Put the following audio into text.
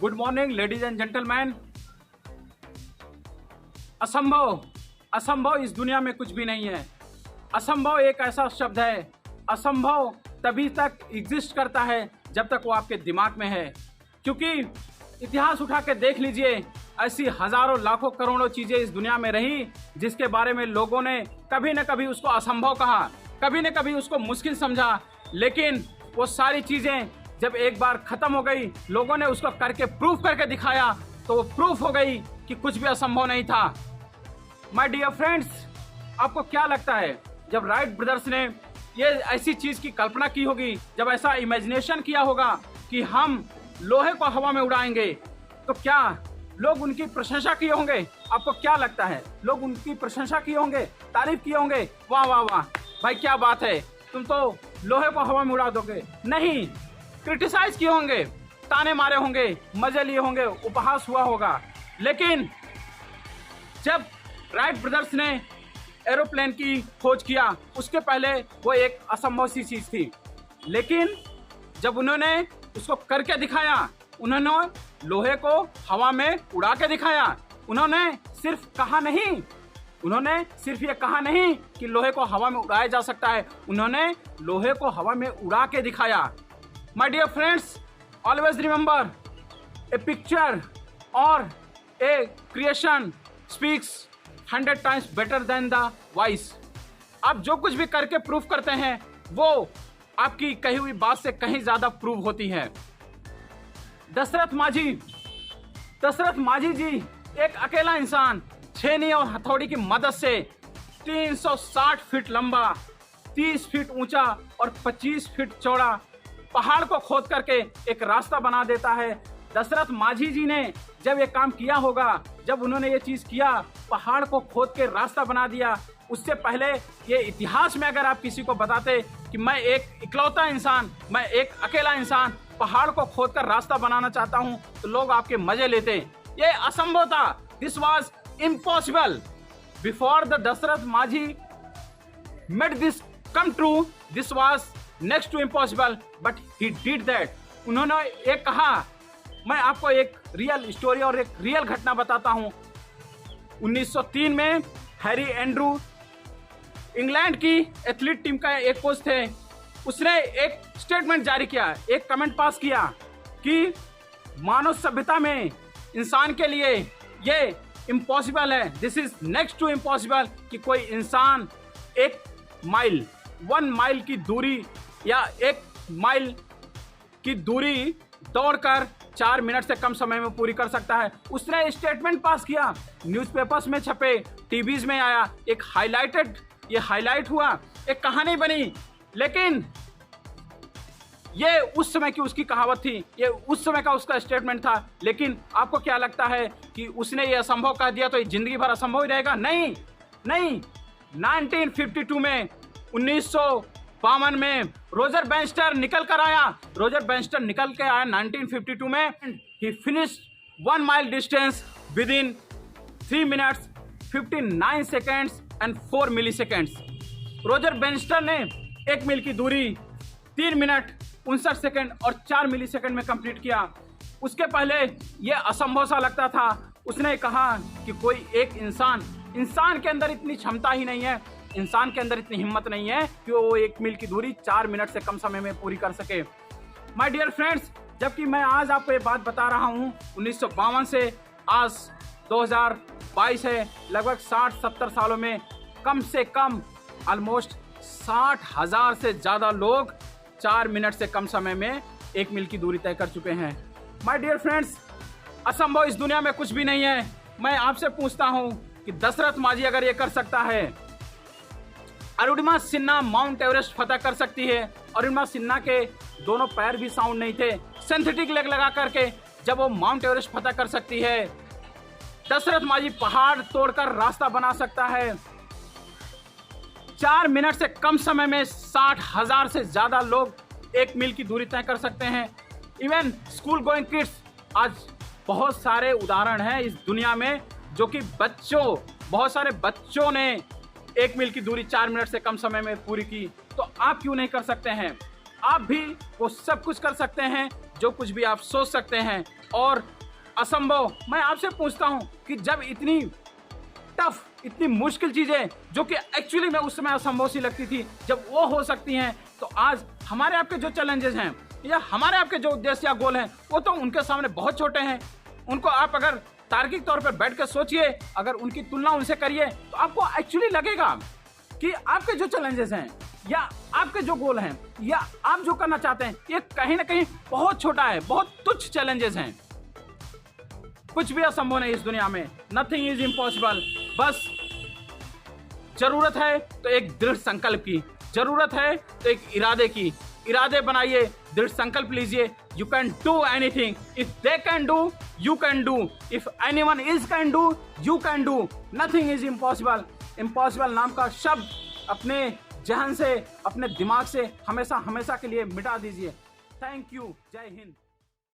Good morning ladies and gentleman. असंभव असंभव इस दुनिया में कुछ भी नहीं है। असंभव एक ऐसा शब्द है, असंभव तभी तक एग्जिस्ट करता है जब तक वो आपके दिमाग में है। क्योंकि इतिहास उठा के देख लीजिए, ऐसी हजारों लाखों करोड़ों चीजें इस दुनिया में रही जिसके बारे में लोगों ने कभी न कभी उसको असंभव कहा, कभी न कभी उसको मुश्किल समझा। लेकिन वो सारी चीजें जब एक बार खत्म हो गई, लोगों ने उसको करके प्रूफ करके दिखाया, तो वो प्रूफ हो गई कि कुछ भी असंभव नहीं था। माय डियर फ्रेंड्स, आपको क्या लगता है जब राइट ब्रदर्स ने ये ऐसी चीज की कल्पना की होगी, जब ऐसा इमेजिनेशन किया होगा कि हम लोहे को हवा में उड़ाएंगे, तो क्या लोग उनकी प्रशंसा किए होंगे? आपको क्या लगता है, लोग उनकी प्रशंसा किए होंगे, तारीफ किए होंगे? वाह वाह वाह भाई, क्या बात है, तुम तो लोहे को हवा में उड़ा दोगे। नहीं, क्रिटिसाइज किए होंगे, ताने मारे होंगे, मजे लिए होंगे, उपहास हुआ होगा। लेकिन जब राइट ब्रदर्स ने एरोप्लेन की खोज किया, उसके पहले वो एक असंभव सी चीज थी। लेकिन जब उन्होंने उसको करके दिखाया, उन्होंने लोहे को हवा में उड़ा के दिखाया। उन्होंने सिर्फ कहा नहीं, उन्होंने सिर्फ ये कहा नहीं कि लोहे को हवा में उड़ाया जा सकता है, उन्होंने लोहे को हवा में उड़ा के दिखाया। My dear friends, always remember, a picture और a creation speaks 100 times better than the voice. आप जो कुछ भी करके प्रूफ करते हैं, वो आपकी कही हुई बात से कहीं ज्यादा प्रूव होती है। दशरथ माझी जी एक अकेला इंसान छेनी और हथौड़ी की मदद से 360 फीट लंबा, 30 फीट ऊंचा और 25 फीट चौड़ा पहाड़ को खोद करके एक रास्ता बना देता है। दशरथ माझी जी ने जब ये काम किया होगा, जब उन्होंने ये चीज किया, पहाड़ को खोद के रास्ता बना दिया, उससे पहले ये इतिहास में अगर आप किसी को बताते कि मैं एक इकलौता इंसान, मैं एक अकेला इंसान पहाड़ को खोद कर रास्ता बनाना चाहता हूं, तो लोग आपके मजे लेते। ये असंभव था, this was impossible. Before the Dashrath Manjhi made this come true, this was next to impossible, but he did that. उन्होंने एक कहा, मैं आपको एक रियल स्टोरी और एक रियल घटना बताता हूं। 1903 में हैरी एंड्रू इंग्लैंड की एथलीट टीम का एक कोच थे, उसने एक स्टेटमेंट जारी किया, एक कमेंट पास किया कि मानव सभ्यता में इंसान के लिए ये इम्पॉसिबल है, this is next to impossible, कि कोई इंसान 1 माइल की दूरी या 1 माइल की दूरी दौड़कर 4 मिनट से कम समय में पूरी कर सकता है। उसने स्टेटमेंट पास किया, न्यूज़पेपर्स में छपे, टीवीज में आया, एक ये हाईलाइट हुआ, एक कहानी बनी। लेकिन ये उस समय की उसकी कहावत थी, ये उस समय का उसका स्टेटमेंट था। लेकिन आपको क्या लगता है कि उसने ये असंभव कह दिया तो ये जिंदगी भर असंभव ही रहेगा? नहीं नहीं, 1952 में 1952 में रोजर बैंस्टर निकल कर आया। 1952 में he finished 1 mile distance within 3 minutes 59 seconds and 4 milliseconds. Roger Bannister ने 1 मील की दूरी 3 मिनट 59 सेकेंड और 4 मिली सेकेंड में कंप्लीट किया। उसके पहले यह असंभव सा लगता था। उसने कहा कि कोई एक इंसान के अंदर इतनी क्षमता ही नहीं है, इंसान के अंदर इतनी हिम्मत नहीं है कि वो 1 मील की दूरी 4 मिनट से कम समय में पूरी कर सके। माय डियर फ्रेंड्स, जबकि मैं आज आपको ये बात बता रहा हूँ, 1952 से आज 2022 है, लगभग 60-70 सालों में कम से कम ऑलमोस्ट 60,000 से ज़्यादा लोग 4 मिनट से कम समय में 1 मील की दूरी तय कर चुके हैं। माय डियर फ्रेंड्स, असंभव इस दुनिया में कुछ भी नहीं है। मैं आपसे पूछता हूँ कि दशरथ माझी अगर ये कर सकता है, अरुणिमा सिन्हा माउंट एवरेस्ट फतह कर सकती है। अरुणिमा सिन्हा के दोनों पैर भी साउंड नहीं थे, सिंथेटिक लेग लगा करके जब वो माउंट एवरेस्ट फतह कर सकती है, दशरथ माझी पहाड़ तोड़कर रास्ता बना सकता है। 4 मिनट से कम समय में 60,000 से ज्यादा लोग 1 मील की दूरी तय कर सकते हैं। इवन स्कूल गोइंग किड्स, आज बहुत सारे उदाहरण हैं इस दुनिया में जो कि बहुत सारे बच्चों ने 1 मील की दूरी 4 मिनट से कम समय में पूरी की। तो आप क्यों नहीं कर सकते हैं? आप भी वो सब कुछ कर सकते हैं जो कुछ भी आप सोच सकते हैं। और असंभव, मैं आपसे पूछता हूं कि जब इतनी टफ, इतनी मुश्किल चीजें जो कि एक्चुअली में उस समय असंभव सी लगती थी, जब वो हो सकती हैं, तो आज हमारे आपके जो चैलेंजेस हैं या हमारे आपके जो उद्देश्य या गोल हैं, वो तो उनके सामने बहुत छोटे हैं। उनको आप अगर तार्किक तौर पर बैठ कर सोचिए, अगर उनकी तुलना उनसे करिए, तो आपको एक्चुअली लगेगा कि आपके जो चैलेंजेस हैं या आपके जो गोल हैं या आप जो करना चाहते हैं, ये कहीं ना कहीं बहुत छोटा है, बहुत तुच्छ चैलेंजेस हैं। कुछ भी असंभव नहीं इस दुनिया में, नथिंग इज इम्पॉसिबल। बस जरूरत है तो एक दृढ़ संकल्प की, जरूरत है तो एक इरादे की। इरादे बनाइए, दृढ़ संकल्प लीजिए। You can do anything, if they can do you can do, if anyone is can do you can do, nothing is impossible. Impossible नाम का शब्द अपने जहन से, अपने दिमाग से हमेशा हमेशा के लिए मिटा दीजिए। Thank you. जय हिंद।